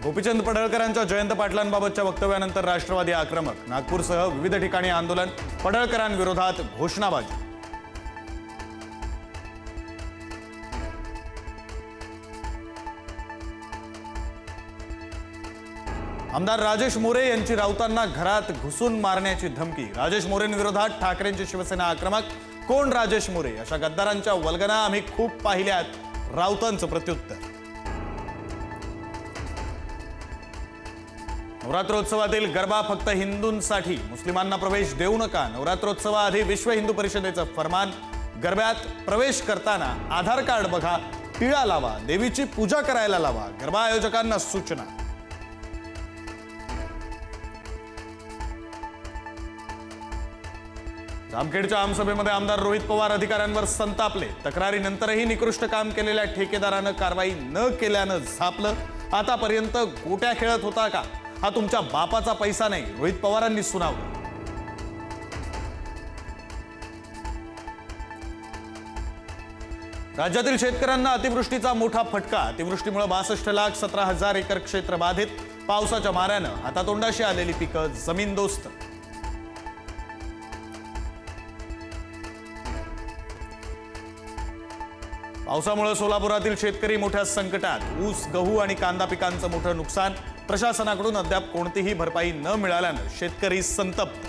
गोपीचंद पडळकरांच्या जयंत पाटलांबाबतच्या वक्तव्यानंतर राष्ट्रवादी आक्रमक। नागपूरसह विविध ठिकाणी आंदोलन, पडळकरांविरोधात घोषणाबाजी। आमदार राजेश मोरे यांची राऊतांना घरात घुसून मारण्याची धमकी। राजेश मोरेंविरोधात ठाकरेंची शिवसेना आक्रमक। कोण राजेश मोरे? अशा गद्दारांच्या वल्गना आम्ही खूप पाहिल्यात, राऊतांचं प्रत्युत्तर। नवरात्रोत्सवातील गरबा फक्त हिंदूंसाठी, मुस्लिमांना प्रवेश देऊ नका। नवरात्रोत्सवाआधी विश्व हिंदू परिषदेचं फरमान। गरब्यात प्रवेश करताना आधार कार्ड बघा, टिळा लावा, देवीची पूजा करायला लावा। गरबा आयोजकांना सूचना। जामखेडच्या आमसभेमध्ये आमदार रोहित पवार अधिकाऱ्यांवर संतापले। तक्रारीनंतरही निकृष्ट काम केलेल्या ठेकेदारानं कारवाई न केल्यानं झापलं। आतापर्यंत गोट्या खेळत होता का? हा तुमच्या बापाचा पैसा नाही, रोहित पवारांनी सुनावलं। राज्यातील शेतकऱ्यांना अतिवृष्टीचा मोठा फटका। अतिवृष्टीमुळे 62,17,000 एकर क्षेत्र बाधित। पावसाच्या माऱ्यानं हातातोंडाशी आलेली पिकं जमीनदोस्त। पावसामुळे सोलापुरातील शेतकरी मोठ्या संकटात। ऊस, गहू आणि कांदा पिकांचं मोठं नुकसान। प्रशासनाकडून अद्याप कोणतीही भरपाई न मिळाल्यानं शेतकरी संतप्त।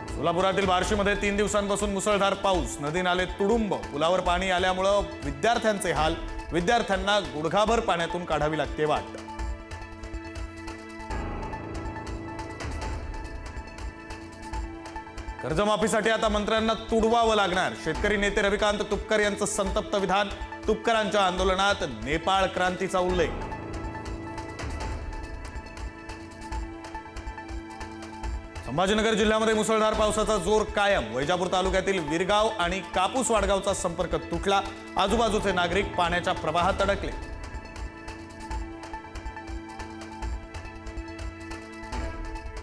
सोलापुरातील बार्शीमध्ये 3 दिवसांपासून मुसळधार पाऊस। नदी नाले तुडुंब। पुलावर पाणी आल्यामुळे विद्यार्थ्यांचे हाल। विद्यार्थ्यांना गुडघाभर पाण्यातून काढावी लागते वाट। कर्जमाफीसाठी आता मंत्र्यांना तुडवावं लागणार। शेतकरी नेते रविकांत तुपकर यांचं संतप्त विधान। तुपकरांच्या आंदोलनात नेपाळ क्रांतीचा उल्लेख। संभाजीनगर जिल्ह्यामध्ये मुसळधार पावसाचा जोर कायम। वैजापूर तालुक्यातील विरगाव आणि कापूस वाडगावचा संपर्क तुटला। आजूबाजूचे नागरिक पाण्याच्या प्रवाहात अडकले।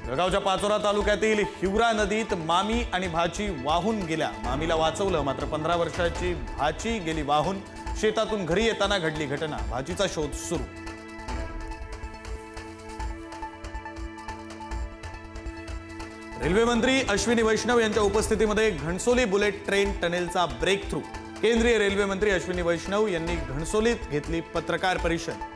जळगावच्या पाचोरा तालुक्यातील हिवरा नदीत मामी आणि भाची वाहून गेल्या। मामीला वाचवलं, मात्र 15 वर्षाची भाची गेली वाहून। शेतातून घरी येताना घडली घटना। भाचीचा शोध सुरू। रेल्वे मंत्री अश्विनी वैष्णव यांच्या उपस्थितीमध्ये घणसोली बुलेट ट्रेन टनेलचा ब्रेक थ्रू। केंद्रीय रेल्वे मंत्री अश्विनी वैष्णव यांनी घणसोलीत घेतली पत्रकार परिषद।